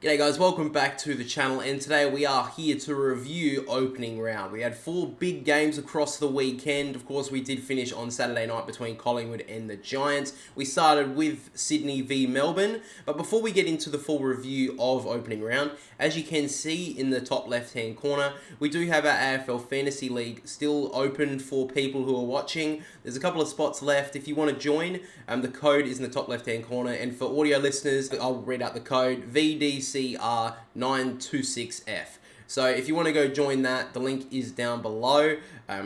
G'day guys, welcome back to the channel, and today we are here to review opening round. We had 4 big games across the weekend. Of course, we did finish on Saturday night between Collingwood and the Giants. We started with Sydney v Melbourne, but before we get into the full review of opening round, as you can see in the top left hand corner, we do have our AFL Fantasy League still open for people who are watching. There's a couple of spots left. If you want to join, the code is in the top left hand corner, and for audio listeners, I'll read out the code VDCR926F. So if you want to go join that, the link is down below,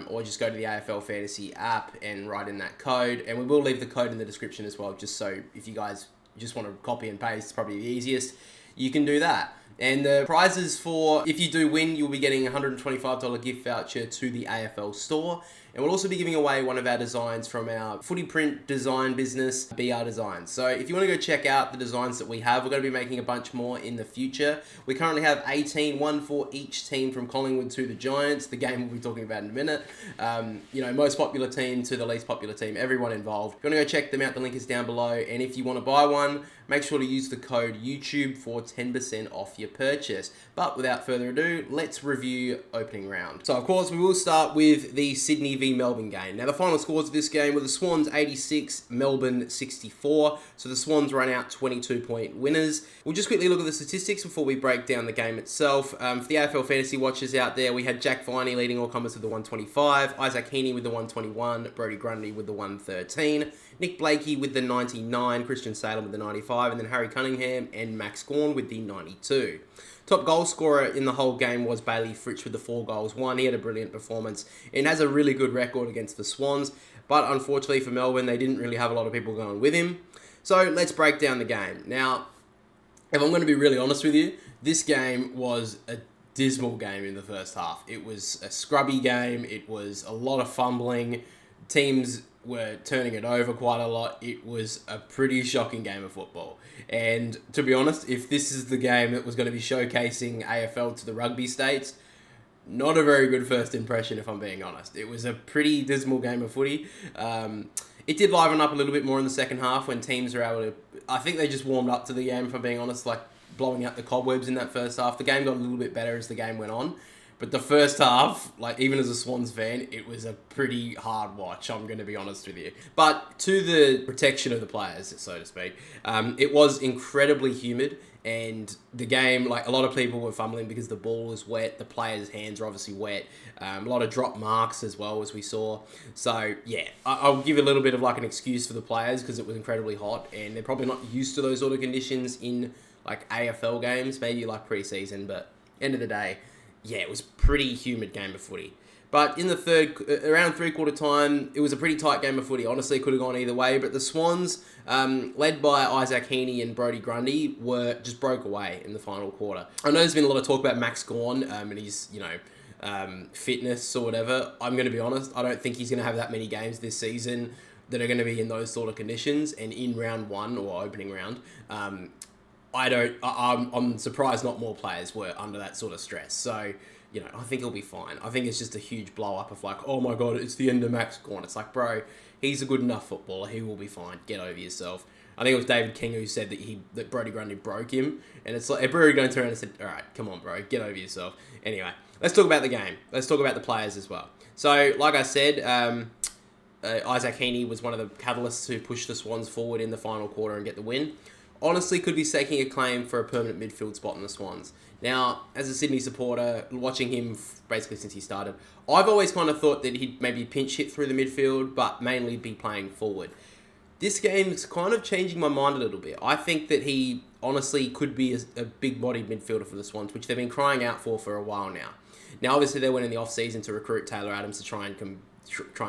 or just go to the AFL Fantasy app and write in that code, and we will leave the code in the description as well, just so if you guys just want to copy and paste, it's probably the easiest, you can do that. And the prizes for, if you do win, you'll be getting a $125 gift voucher to the AFL store. And we'll also be giving away one of our designs from our footy print design business, BR Designs. So if you want to go check out the designs that we have, we're going to be making a bunch more in the future. We currently have 18, one for each team from Collingwood to the Giants, the game we'll be talking about in a minute. Most popular team to the least popular team, everyone involved. If you want to go check them out, the link is down below. And if you want to buy one, make sure to use the code YouTube for 10% off your purchase. But without further ado, let's review opening round. So of course, we will start with the Sydney v Melbourne game. Now the final scores of this game were the Swans 86, Melbourne 64. So the Swans run out 22-point winners. We'll just quickly look at the statistics before we break down the game itself. For the AFL Fantasy watchers out there, we had Jack Viney leading all comers with the 125, Isaac Heaney with the 121, Brodie Grundy with the 113, Nick Blakey with the 99, Christian Salem with the 95, and then Harry Cunningham and Max Gawn with the 92. Top goal scorer in the whole game was Bailey Fritsch with the 4 goals. He had a brilliant performance and has a really good record against the Swans, but unfortunately for Melbourne, they didn't really have a lot of people going with him. So let's break down the game. Now, if I'm going to be really honest with you, this game was a dismal game in the first half. It was a scrubby game. It was a lot of fumbling. Teams were turning it over quite a lot. It was a pretty shocking game of football. And to be honest, if this is the game that was going to be showcasing AFL to the rugby states, not a very good first impression, if I'm being honest. It was a pretty dismal game of footy. It did liven up a little bit more in the second half when teams were able to... I think they just warmed up to the game, if I'm being honest, like blowing out the cobwebs in that first half. The game got a little bit better as the game went on. But the first half, like even as a Swans fan, it was a pretty hard watch, I'm going to be honest with you. But to the protection of the players, so to speak, it was incredibly humid. And the game, like a lot of people were fumbling because the ball was wet. The players' hands are obviously wet. A lot of drop marks as well, as we saw. So, yeah, I'll give a little bit of like an excuse for the players because it was incredibly hot. And they're probably not used to those sort of conditions in like AFL games, maybe like pre-season. But end of the day, yeah, it was a pretty humid game of footy. But in the around three-quarter time, it was a pretty tight game of footy. Honestly, it could have gone either way. But the Swans, led by Isaac Heaney and Brodie Grundy, just broke away in the final quarter. I know there's been a lot of talk about Max Gawn and his, fitness or whatever. I'm going to be honest, I don't think he's going to have that many games this season that are going to be in those sort of conditions. And in round 1 or opening round, I'm surprised not more players were under that sort of stress. So, I think he'll be fine. I think it's just a huge blow up of like, oh my God, it's the end of Max Gawn. It's like, bro, he's a good enough footballer. He will be fine. Get over yourself. I think it was David King who said that Brodie Grundy broke him. And it's like, Brodie Grundy turned around and said, all right, come on, bro, get over yourself. Anyway, let's talk about the game. Let's talk about the players as well. So, like I said, Isaac Heaney was one of the catalysts who pushed the Swans forward in the final quarter and get the win. Honestly, could be staking a claim for a permanent midfield spot in the Swans. Now, as a Sydney supporter, watching him basically since he started, I've always kind of thought that he'd maybe pinch hit through the midfield, but mainly be playing forward. This game's kind of changing my mind a little bit. I think that he honestly could be a big-bodied midfielder for the Swans, which they've been crying out for a while now. Now, obviously, they went in the off-season to recruit Taylor Adams to try and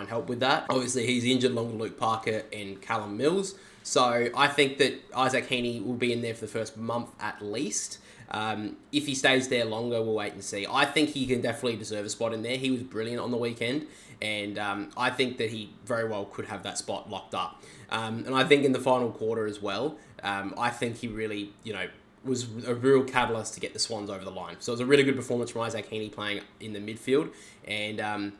help with that. Obviously, he's injured along with Luke Parker and Callum Mills. So I think that Isaac Heaney will be in there for the first month at least. If he stays there longer, we'll wait and see. I think he can definitely deserve a spot in there. He was brilliant on the weekend. And I think that he very well could have that spot locked up. And I think in the final quarter as well, I think he really, was a real catalyst to get the Swans over the line. So it was a really good performance from Isaac Heaney playing in the midfield. And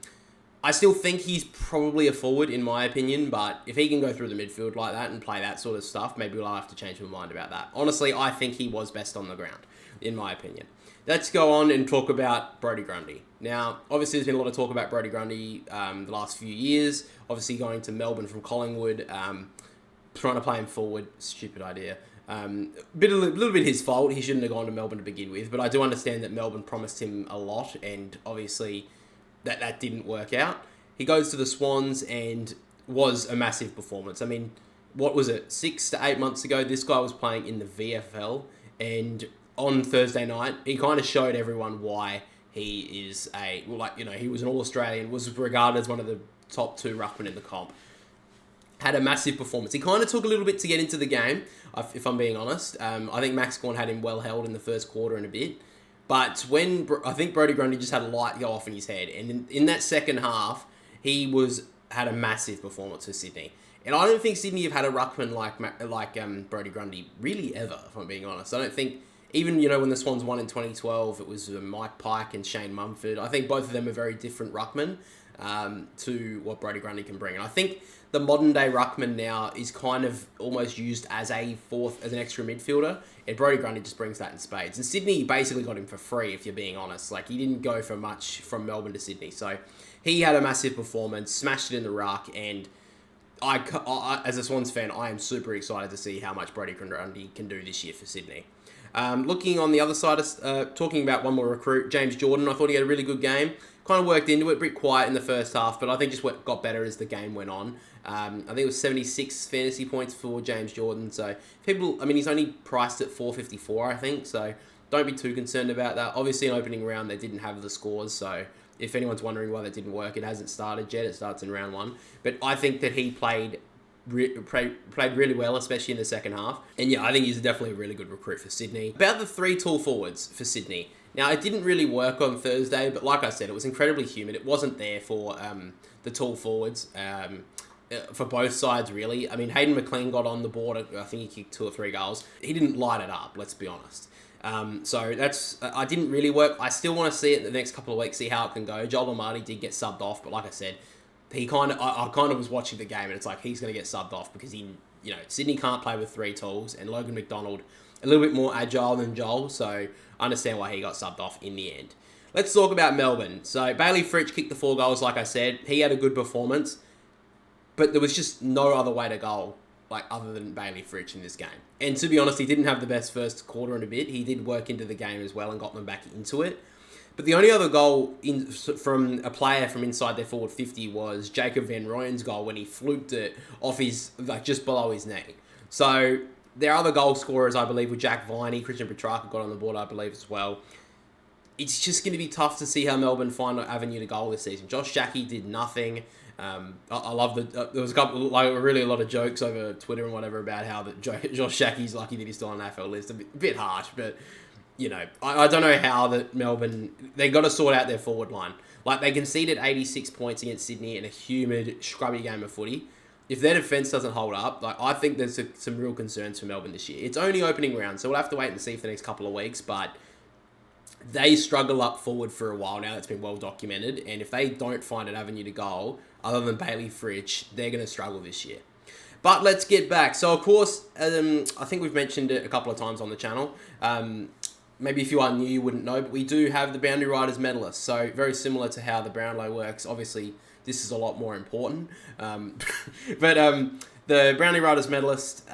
I still think he's probably a forward, in my opinion, but if he can go through the midfield like that and play that sort of stuff, maybe we'll have to change my mind about that. Honestly, I think he was best on the ground, in my opinion. Let's go on and talk about Brodie Grundy. Now, obviously, there's been a lot of talk about Brodie Grundy the last few years. Obviously, going to Melbourne from Collingwood, trying to play him forward, stupid idea. A little bit his fault. He shouldn't have gone to Melbourne to begin with, but I do understand that Melbourne promised him a lot, and obviously that didn't work out. He goes to the Swans and was a massive performance. I mean, what was it, 6 to 8 months ago, this guy was playing in the VFL, and on Thursday night, he kind of showed everyone why he is he was an All-Australian, was regarded as one of the top 2 ruckmen in the comp. Had a massive performance. He kind of took a little bit to get into the game, if I'm being honest. I think Max Gawn had him well held in the first quarter and a bit. But I think Brodie Grundy just had a light go off in his head. And in that second half, he had a massive performance for Sydney. And I don't think Sydney have had a ruckman like Brodie Grundy really ever, if I'm being honest. I don't think, even when the Swans won in 2012, it was Mike Pike and Shane Mumford. I think both of them are very different ruckmen to what Brodie Grundy can bring. And I think the modern day ruckman now is kind of almost used as an extra midfielder, and Brodie Grundy just brings that in spades. And Sydney basically got him for free, if you're being honest. Like, he didn't go for much from Melbourne to Sydney, so he had a massive performance, smashed it in the ruck, and I as a Swans fan, I am super excited to see how much Brodie Grundy can do this year for Sydney. Looking on the other side, talking about one more recruit, James Jordan, I thought he had a really good game. Kind of worked into it, a bit quiet in the first half, but I think just got better as the game went on. I think it was 76 fantasy points for James Jordan. So he's only priced at 454, I think. So don't be too concerned about that. Obviously, in opening round, they didn't have the scores. So if anyone's wondering why that didn't work, it hasn't started yet. It starts in round 1. But I think that he played really well, especially in the second half. And yeah, I think he's definitely a really good recruit for Sydney. About the 3 tall forwards for Sydney. Now, it didn't really work on Thursday, but like I said, it was incredibly humid. It wasn't there for the tall forwards, for both sides, really. I mean, Hayden McLean got on the board. I think he kicked 2 or 3 goals. He didn't light it up, let's be honest. So that's I didn't really work. I still want to see it in the next couple of weeks, see how it can go. Joel Amati did get subbed off, but like I said, I kind of was watching the game, and it's like he's going to get subbed off because Sydney can't play with 3 talls, and Logan McDonald a little bit more agile than Joel, so I understand why he got subbed off in the end. Let's talk about Melbourne. So Bailey Fritsch kicked the 4 goals, like I said. He had a good performance, but there was just no other way to go, other than Bailey Fritsch in this game. And to be honest, he didn't have the best first quarter in a bit. He did work into the game as well and got them back into it. But the only other goal from a player from inside their forward 50 was Jacob Van Rooyen's goal when he fluked it off just below his knee. So their other goal scorers, I believe, were Jack Viney. Christian Petrarca got on the board, I believe, as well. It's just going to be tough to see how Melbourne find an avenue to goal this season. Josh Shackey did nothing. I love there was a lot of jokes over Twitter and whatever about how Josh Shackey's lucky that he's still on the AFL list. A bit harsh, but I don't know how that Melbourne, they got to sort out their forward line. They conceded 86 points against Sydney in a humid, scrubby game of footy. If their defence doesn't hold up, I think there's some real concerns for Melbourne this year. It's only opening round, so we'll have to wait and see for the next couple of weeks, but they struggle up forward for a while now. That's been well documented, and if they don't find an avenue to goal, other than Bailey Fritsch, they're going to struggle this year. But let's get back. So, of course, I think we've mentioned it a couple of times on the channel. Maybe if you are new, you wouldn't know, but we do have the Boundary Riders medalists. So, very similar to how the Brownlow works. Obviously, this is a lot more important. The Boundary Riders medalist,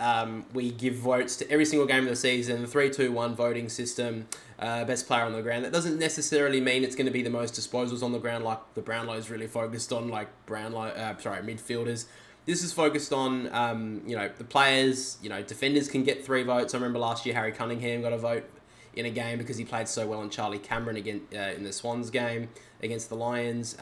we give votes to every single game of the season, the 3-2-1 voting system, best player on the ground. That doesn't necessarily mean it's going to be the most disposals on the ground, like the Brownlow is really focused on, midfielders. This is focused on, the players. Defenders can get 3 votes. I remember last year Harry Cunningham got a vote in a game because he played so well on Charlie Cameron in the Swans game against the Lions.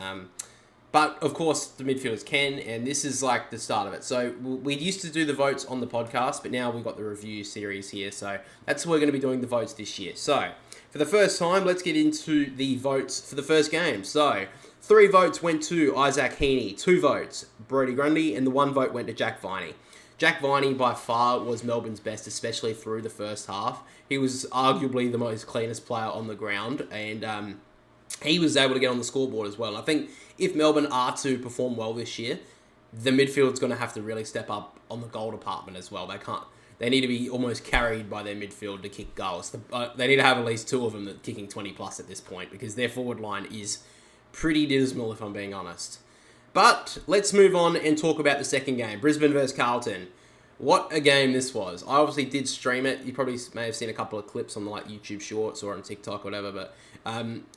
But, of course, the midfielders can, and this is the start of it. So, we used to do the votes on the podcast, but now we've got the review series here. So, that's where we're going to be doing the votes this year. So, for the first time, let's get into the votes for the first game. So, 3 votes went to Isaac Heaney, 2 votes, Brodie Grundy, and the 1 vote went to Jack Viney. Jack Viney, by far, was Melbourne's best, especially through the first half. He was arguably the most cleanest player on the ground, and he was able to get on the scoreboard as well. And I think if Melbourne are to perform well this year, the midfield's going to have to really step up on the goal department as well. They need to be almost carried by their midfield to kick goals. They need to have at least two of them that kicking 20 plus at this point, because their forward line is pretty dismal, if I'm being honest. But let's move on and talk about the second game, Brisbane versus Carlton. What a game this was. I obviously did stream it. You probably may have seen a couple of clips on YouTube Shorts or on TikTok or whatever, but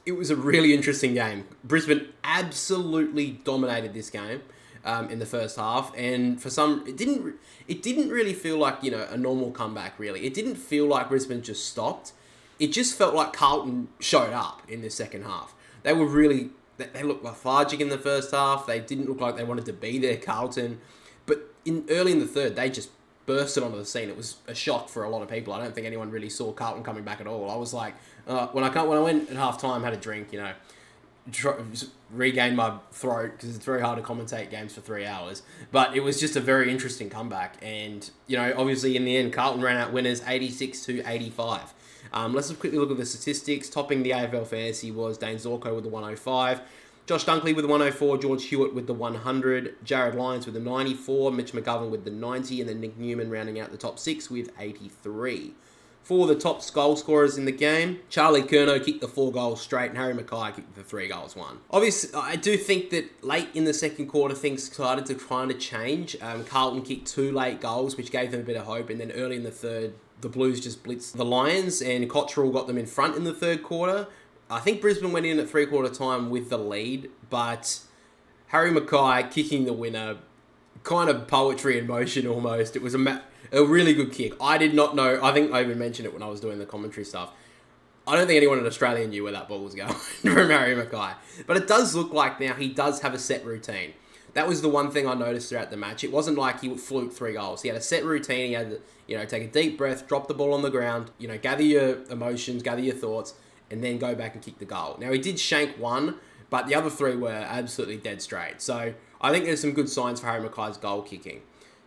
it was a really interesting game. Brisbane absolutely dominated this game in the first half, and it didn't really feel like, a normal comeback, really. It didn't feel like Brisbane just stopped. It just felt like Carlton showed up in the second half. They looked lethargic in the first half. They didn't look like they wanted to be there, Carlton. But early in the third, they just bursted onto the scene. It was a shock for a lot of people. I don't think anyone really saw Carlton coming back at all. I was like, when I went at half time, had a drink, regain my throat, because it's very hard to commentate games for 3 hours. But it was just a very interesting comeback. And, obviously in the end, Carlton ran out winners 86-85. Let's just quickly look at the statistics. Topping the AFL fantasy was Dane Zorko with the 105. Josh Dunkley with the 104, George Hewitt with the 100, Jared Lyons with the 94, Mitch McGovern with the 90, and then Nick Newman rounding out the top 6 with 83. For the top goal scorers in the game, Charlie Curnow kicked the 4 goals straight, and Harry Mackay kicked the 3 goals won. Obviously, I do think that late in the second quarter, things started to kind of change. Carlton kicked 2 late goals, which gave them a bit of hope, and then early in the third, the Blues just blitzed the Lions, and Cottrell got them in front in the third quarter. I think Brisbane went in at 3/4 time with the lead, but Harry Mackay kicking the winner, kind of poetry in motion almost. It was a really good kick. I did not know. I think I even mentioned it when I was doing the commentary stuff. I don't think anyone in Australia knew where that ball was going from Harry Mackay. But it does look like now he does have a set routine. That was the one thing I noticed throughout the match. It wasn't like he would fluke 3 goals. He had a set routine. He had to, take a deep breath, drop the ball on the ground, gather your emotions, gather your thoughts, and then go back and kick the goal. Now, he did shank 1, but the other 3 were absolutely dead straight. So I think there's some good signs for Harry Mackay's goal kicking.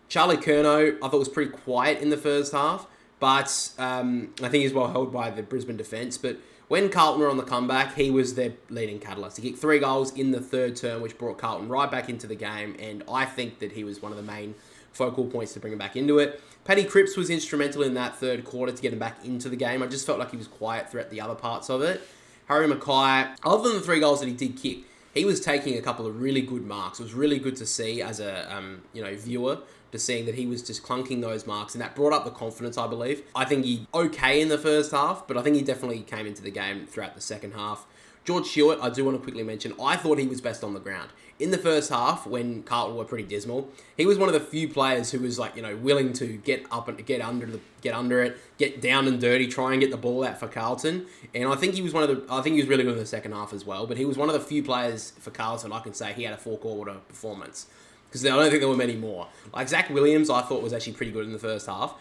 Charlie Curnow, I thought, was pretty quiet in the first half, but I think he's well held by the Brisbane defence. But when Carlton were on the comeback, he was their leading catalyst. He kicked 3 goals in the third term, which brought Carlton right back into the game, and I think that he was one of the main focal points to bring him back into it. Paddy Cripps was instrumental in that third quarter to get him back into the game. I just felt like he was quiet throughout the other parts of it. Harry Mackay, other than the 3 goals that he did kick, he was taking a couple of really good marks. It was really good to see as a viewer, to seeing that he was just clunking those marks, and that brought up the confidence, I believe. I think he okay in the first half, but I think he definitely came into the game throughout the second half. George Hewitt, I do want to quickly mention, I thought he was best on the ground. In the first half, when Carlton were pretty dismal, he was one of the few players who was willing to get up and get under it, get down and dirty, try and get the ball out for Carlton. And I think he was really good in the second half as well. But he was one of the few players for Carlton I can say he had a 4-quarter performance, because I don't think there were many more. Like Zach Williams, I thought was actually pretty good in the first half.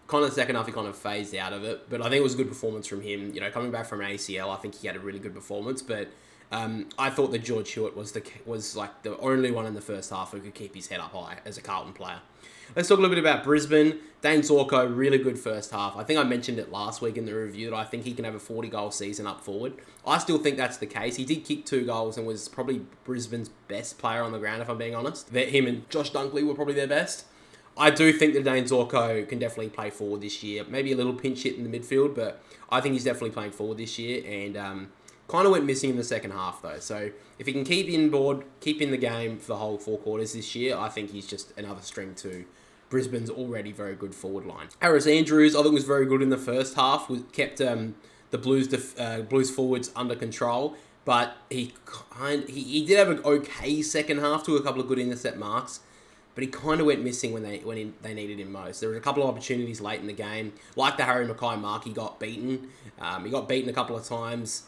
Kind of the second half, he kind of phased out of it, but I think it was a good performance from him. Coming back from an ACL, I think he had a really good performance. But I thought that George Hewitt was the only one in the first half who could keep his head up high as a Carlton player. Let's talk a little bit about Brisbane. Dane Zorko, really good first half. I think I mentioned it last week in the review that I think he can have a 40-goal season up forward. I still think that's the case. He did kick 2 goals and was probably Brisbane's best player on the ground, if I'm being honest. Him and Josh Dunkley were probably their best. I do think that Dane Zorko can definitely play forward this year. Maybe a little pinch hit in the midfield, but I think he's definitely playing forward this year, and kind of went missing in the second half, though. So if he can keep in the game for the whole 4 quarters this year, I think he's just another string to Brisbane's already very good forward line. Harris Andrews, I think, was very good in the first half. Kept the Blues forwards under control, but he did have an okay second half, to a couple of good intercept marks, but he kind of went missing when they needed him most. There were a couple of opportunities late in the game, like the Harry Mackay mark. He got beaten. He got beaten a couple of times.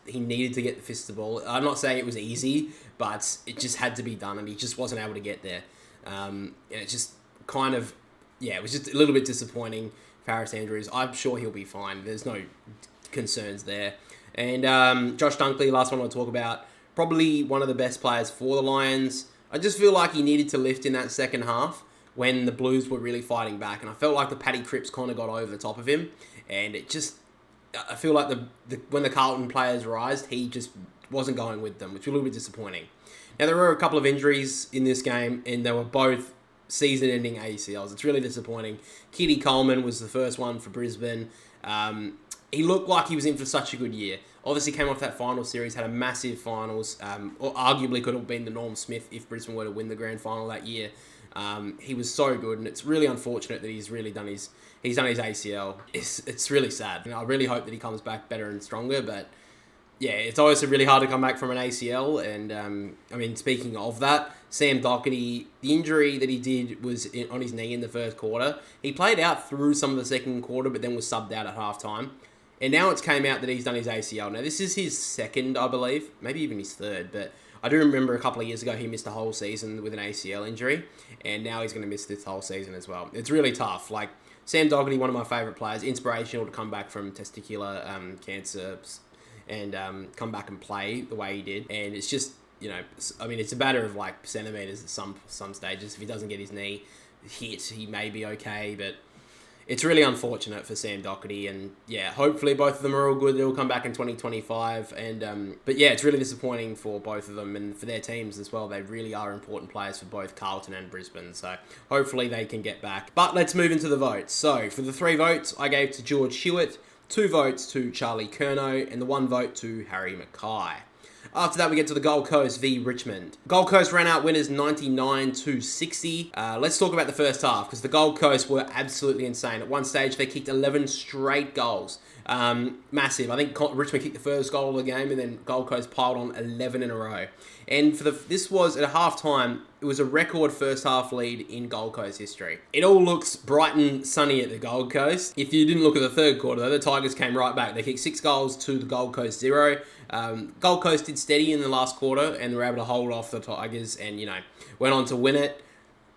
He needed to get the fist of the ball. I'm not saying it was easy, but it just had to be done, and he just wasn't able to get there. And it just kind of, it was just a little bit disappointing for Harris Andrews. I'm sure he'll be fine. There's no concerns there. And Josh Dunkley, last one I'll talk about, probably one of the best players for the Lions. I just feel like he needed to lift in that second half when the Blues were really fighting back. And I felt like the Paddy Cripps kind of got over the top of him. And it just, I feel like when the Carlton players rised, he just wasn't going with them, which was a little bit disappointing. Now, there were a couple of injuries in this game, and they were both season-ending ACLs. It's really disappointing. Kitty Coleman was the first one for Brisbane. He looked like he was in for such a good year. Obviously came off that final series, had a massive finals, or arguably could have been the Norm Smith if Brisbane were to win the grand final that year. He was so good, and it's really unfortunate that he's done his ACL. It's really sad. And I really hope that he comes back better and stronger, but yeah, it's always really hard to come back from an ACL. And speaking of that, Sam Docherty, the injury that he did was on his knee in the first quarter. He played out through some of the second quarter, but then was subbed out at halftime. And now it's came out that he's done his ACL. Now, this is his second, I believe, maybe even his third, but I do remember a couple of years ago he missed a whole season with an ACL injury, and now he's going to miss this whole season as well. It's really tough. Like, Sam Docherty, one of my favourite players, inspirational to come back from testicular cancer and come back and play the way he did. And it's just, it's a matter of like centimetres at some stages. If he doesn't get his knee hit, he may be okay, but it's really unfortunate for Sam Docherty, and yeah, hopefully both of them are all good. They'll come back in 2025, but yeah, it's really disappointing for both of them and for their teams as well. They really are important players for both Carlton and Brisbane, so hopefully they can get back. But let's move into the votes. So for the 3 votes, I gave to George Hewitt, 2 votes to Charlie Curnow, and the 1 vote to Harry Mackay. After that, we get to the Gold Coast v Richmond. Gold Coast ran out winners 99-60. Let's talk about the first half, because the Gold Coast were absolutely insane. At one stage, they kicked 11 straight goals. Massive. I think Richmond kicked the first goal of the game, and then Gold Coast piled on 11 in a row. And this was, at half-time, it was a record first half lead in Gold Coast history. It all looks bright and sunny at the Gold Coast. If you didn't look at the third quarter, though, the Tigers came right back. They kicked 6 goals to the Gold Coast 0. Gold Coast did steady in the last quarter, and they were able to hold off the Tigers and, went on to win it.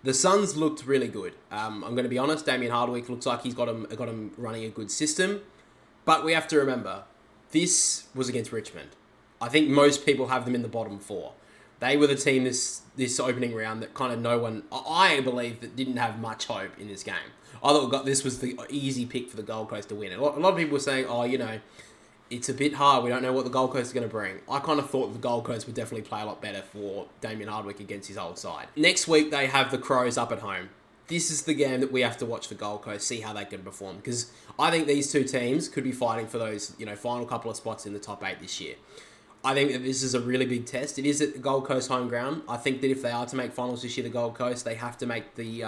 The Suns looked really good. I'm going to be honest, Damien Hardwick looks like he's got him running a good system. But we have to remember, this was against Richmond. I think most people have them in the bottom 4. They were the team this opening round that kind of no one, I believe, that didn't have much hope in this game. I thought this was the easy pick for the Gold Coast to win. A lot of people were saying, it's a bit hard. We don't know what the Gold Coast is going to bring. I kind of thought the Gold Coast would definitely play a lot better for Damien Hardwick against his old side. Next week, they have the Crows up at home. This is the game that we have to watch the Gold Coast, see how they can perform, because I think these two teams could be fighting for those, final couple of spots in the top 8 this year. I think that this is a really big test. It is at the Gold Coast home ground. I think that if they are to make finals this year, the Gold Coast, they have to make the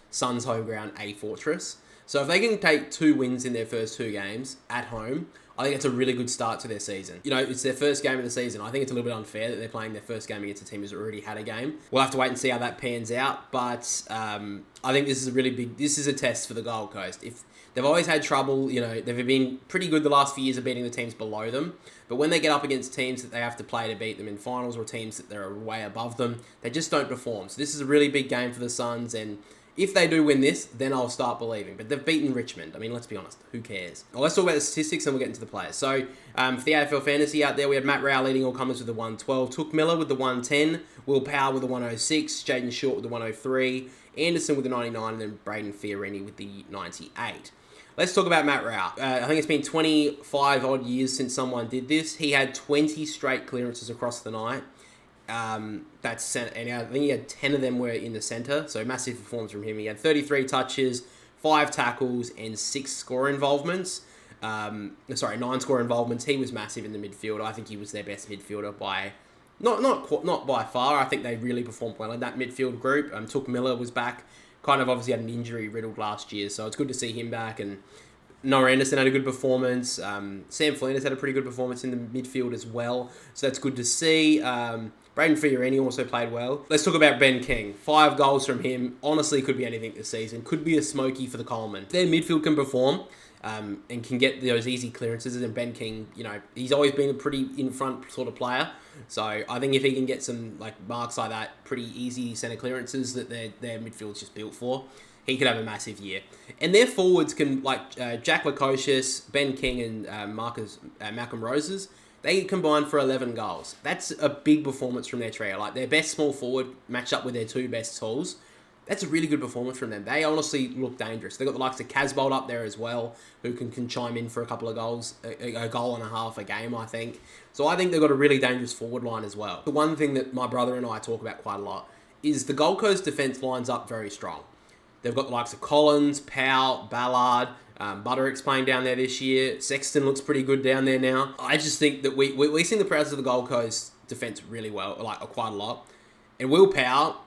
Suns home ground a fortress. So if they can take 2 wins in their first 2 games at home, I think it's a really good start to their season. It's their first game of the season. I think it's a little bit unfair that they're playing their first game against a team who's already had a game. We'll have to wait and see how that pans out. But I think this is a test for the Gold Coast. If they've always had trouble, they've been pretty good the last few years of beating the teams below them. But when they get up against teams that they have to play to beat them in finals, or teams that they're way above them, they just don't perform. So this is a really big game for the Suns, and if they do win this, then I'll start believing. But they've beaten Richmond. Let's be honest. Who cares? Well, let's talk about the statistics and we'll get into the players. So, for the AFL Fantasy out there, we had Matt Rowell leading all comers with the 112. Took Miller with the 110. Will Powell with the 106. Jaden Short with the 103. Anderson with the 99. And then Braden Fiorini with the 98. Let's talk about Matt Rowell. I think it's been 25 odd years since someone did this. He had 20 straight clearances across the night. That's center, and I think he had 10 of them were in the centre, so massive performance from him. He had 33 touches, 5 tackles, and 6 score involvements. 9 score involvements. He was massive in the midfield. I think he was their best midfielder by not by far. I think they really performed well in that midfield group. Took Miller was back, kind of obviously had an injury riddled last year, so it's good to see him back. And Noah Anderson had a good performance. Sam Flinders had a pretty good performance in the midfield as well, so that's good to see. Braden Fiorini also played well. Let's talk about Ben King. 5 goals from him. Honestly, could be anything this season. Could be a smoky for the Coleman. If their midfield can perform and can get those easy clearances, and Ben King, he's always been a pretty in-front sort of player. So I think if he can get some marks like that, pretty easy centre clearances that their midfield's just built for, he could have a massive year. And their forwards can, Jack Lukosius, Ben King, and Malcolm Roses, they combined for 11 goals. That's a big performance from their trio. Their best small forward matched up with their 2 best talls. That's a really good performance from them. They honestly look dangerous. They've got the likes of Casbolt up there as well, who can chime in for a couple of goals, a goal and a half a game, I think. So I think they've got a really dangerous forward line as well. The one thing that my brother and I talk about quite a lot is the Gold Coast defence lines up very strong. They've got the likes of Collins, Powell, Ballard, Butterick's playing down there this year. Sexton looks pretty good down there now. I just think that we sing the praises of the Gold Coast defence really well, quite a lot. And Will Powell,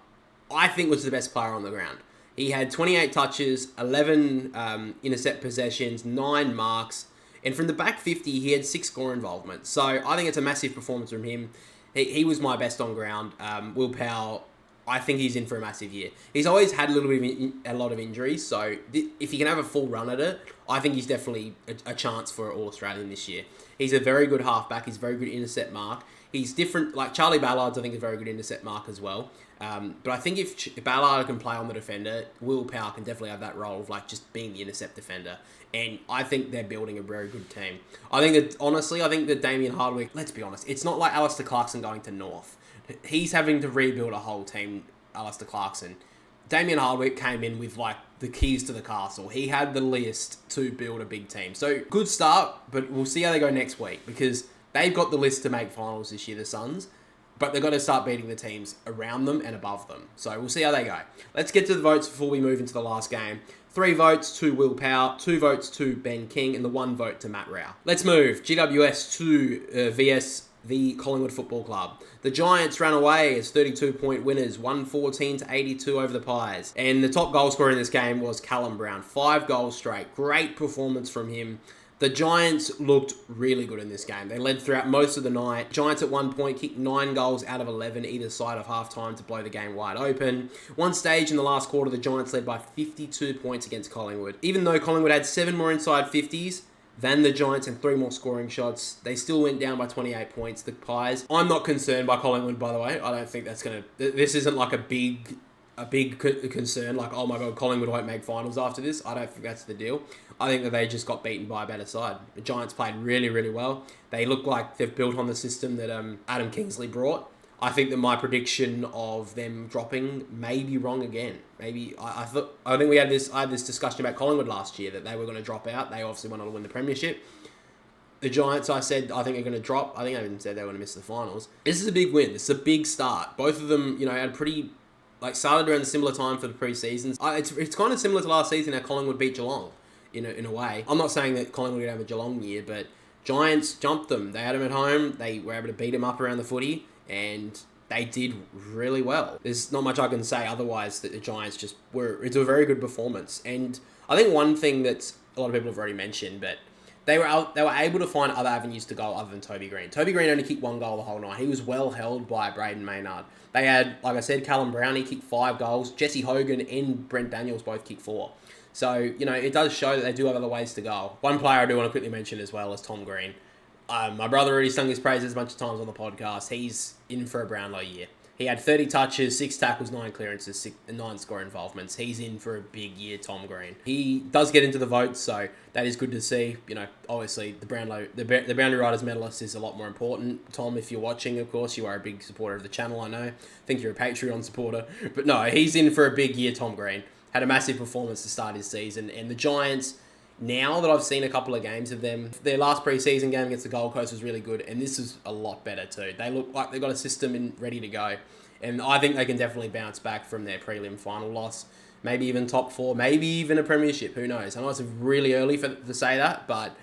I think, was the best player on the ground. He had 28 touches, 11 intercept possessions, 9 marks, and from the back 50, he had 6 score involvements. So I think it's a massive performance from him. He was my best on ground. Will Powell, I think he's in for a massive year. He's always had a lot of injuries, so if he can have a full run at it, I think he's definitely a chance for All-Australian this year. He's a very good halfback. He's a very good intercept mark. He's different, like Charlie Ballard's, I think, is a very good intercept mark as well. But I think if Ballard can play on the defender, Will Powell can definitely have that role of just being the intercept defender. And I think they're building a very good team. I think that Damien Hardwick, let's be honest, it's not like Alistair Clarkson going to North. He's having to rebuild a whole team, Alistair Clarkson. Damien Hardwick came in with the keys to the castle. He had the list to build a big team. So good start, but we'll see how they go next week, because they've got the list to make finals this year, the Suns, but they've got to start beating the teams around them and above them. So we'll see how they go. Let's get to the votes before we move into the last game. 3 votes to Will Powell, 2 votes to Ben King, and the 1 vote to Matt Rao. Let's move. GWS 2 vs the Collingwood Football Club. The Giants ran away as 32-point winners, 114-82 over the Pies. And the top goal scorer in this game was Callum Brown. 5 goals straight. Great performance from him. The Giants looked really good in this game. They led throughout most of the night. Giants at one point kicked 9 goals out of 11 either side of halftime to blow the game wide open. One stage in the last quarter, the Giants led by 52 points against Collingwood. Even though Collingwood had 7 more inside 50s than the Giants and 3 more scoring shots, they still went down by 28 points, the Pies. I'm not concerned by Collingwood, by the way. I don't think that's going to... This isn't like a big concern, like, oh my god, Collingwood won't make finals after this. I don't think that's the deal. I think that they just got beaten by a better side. The Giants played really, really well. They look like they've built on the system that Adam Kingsley brought. I think that my prediction of them dropping may be wrong again. Maybe I think I had this discussion about Collingwood last year, that they were going to drop out. They obviously went on to win the premiership. The Giants, I said, I think are going to drop. I think I even said they were going to miss the finals. This is a big win. This is a big start. Both of them, had pretty... started around a similar time for the pre-seasons. It's kind of similar to last season how Collingwood beat Geelong, in a way. I'm not saying that Collingwood would have a Geelong year, but Giants jumped them. They had them at home. They were able to beat them up around the footy, and they did really well. There's not much I can say otherwise that the Giants just were... It's a very good performance. And I think one thing that a lot of people have already mentioned, but they were able to find other avenues to goal other than Toby Green. Toby Green only kicked 1 goal the whole night. He was well held by Braden Maynard. They had, like I said, Callum Brown, he kicked 5 goals. Jesse Hogan and Brent Daniels both kicked 4. So, it does show that they do have other ways to go. One player I do want to quickly mention as well is Tom Green. My brother already sung his praises a bunch of times on the podcast. He's in for a Brownlow year. He had 30 touches, 6 tackles, 9 clearances, 9 score involvements. He's in for a big year, Tom Green. He does get into the votes, so that is good to see. Obviously, the Brownlow Riders medalist is a lot more important. Tom, if you're watching, of course, you are a big supporter of the channel, I know. I think you're a Patreon supporter. But no, he's in for a big year, Tom Green. Had a massive performance to start his season. And the Giants, now that I've seen a couple of games of them, their last pre-season game against the Gold Coast was really good, and this is a lot better too. They look like they've got a system ready to go, and I think they can definitely bounce back from their prelim final loss. Maybe even top 4, maybe even a premiership, who knows? I know it's really early to say that, but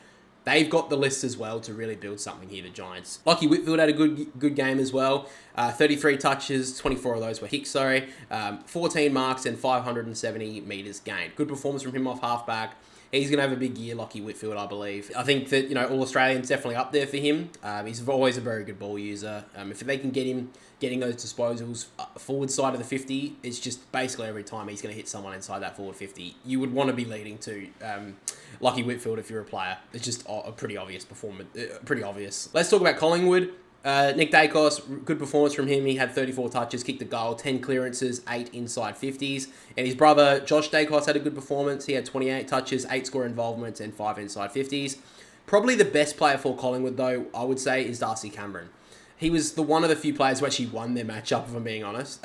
they've got the list as well to really build something here, the Giants. Lachie Whitfield had a good game as well. 33 touches, 24 of those were hits, 14 marks and 570 metres gained. Good performance from him off halfback. He's going to have a big year, Lachie Whitfield, I believe. I think that, All-Australian's definitely up there for him. He's always a very good ball user. If they can get him getting those disposals forward side of the 50, it's just basically every time he's going to hit someone inside that forward 50. You would want to be leading to Lachie Whitfield if you're a player. It's just a pretty obvious performance. Pretty obvious. Let's talk about Collingwood. Nick Dacos, good performance from him. He had 34 touches, kicked a goal, 10 clearances, 8 inside 50s. And his brother, Josh Dacos, had a good performance. He had 28 touches, 8 score involvements, and 5 inside 50s. Probably the best player for Collingwood, though, I would say, is Darcy Cameron. He was one of the few players who actually won their matchup, if I'm being honest.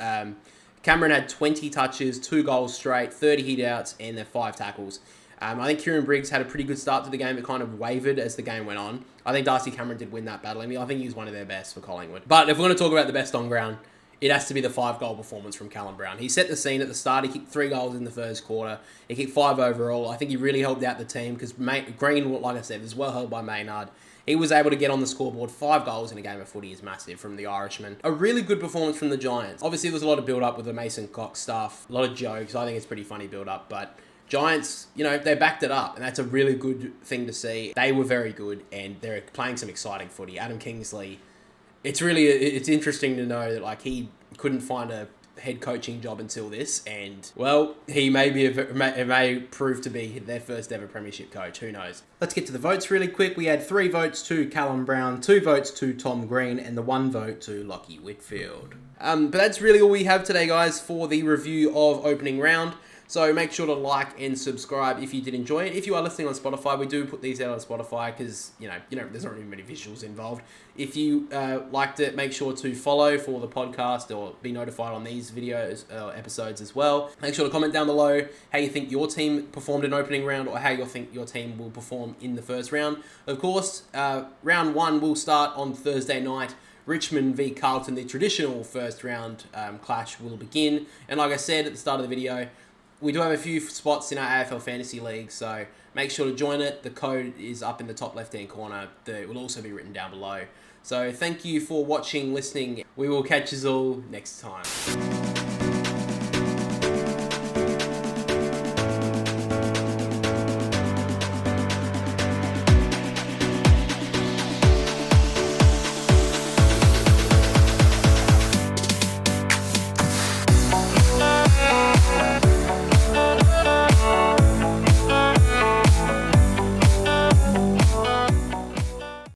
Cameron had 20 touches, 2 goals straight, 30 hit-outs, and then 5 tackles. I think Kieran Briggs had a pretty good start to the game. It kind of wavered as the game went on. I think Darcy Cameron did win that battle. I think he was one of their best for Collingwood. But if we're going to talk about the best on ground, it has to be the 5-goal performance from Callum Brown. He set the scene at the start. He kicked 3 goals in the first quarter. He kicked 5 overall. I think he really helped out the team because Green, like I said, was well held by Maynard. He was able to get on the scoreboard. 5 goals in a game of footy is massive from the Irishman. A really good performance from the Giants. Obviously, there's a lot of build-up with the Mason Cox stuff. A lot of jokes. I think it's pretty funny build-up, but Giants, they backed it up, and that's a really good thing to see. They were very good, and they're playing some exciting footy. Adam Kingsley, it's interesting to know that he couldn't find a head coaching job until this, and he may prove to be their first ever premiership coach. Who knows? Let's get to the votes really quick. We had 3 votes to Callum Brown, 2 votes to Tom Green, and the 1 vote to Lachie Whitfield. But that's really all we have today, guys, for the review of opening round. So make sure to like and subscribe if you did enjoy it. If you are listening on Spotify, we do put these out on Spotify because, there's not really many visuals involved. If you liked it, make sure to follow for the podcast or be notified on these videos, episodes as well. Make sure to comment down below how you think your team performed in opening round or how you think your team will perform in the first round. Of course, round 1 will start on Thursday night. Richmond v Carlton, the traditional first round clash will begin. And like I said at the start of the video, we do have a few spots in our AFL Fantasy League, so make sure to join it. The code is up in the top left-hand corner. It will also be written down below. So thank you for watching, listening. We will catch you all next time.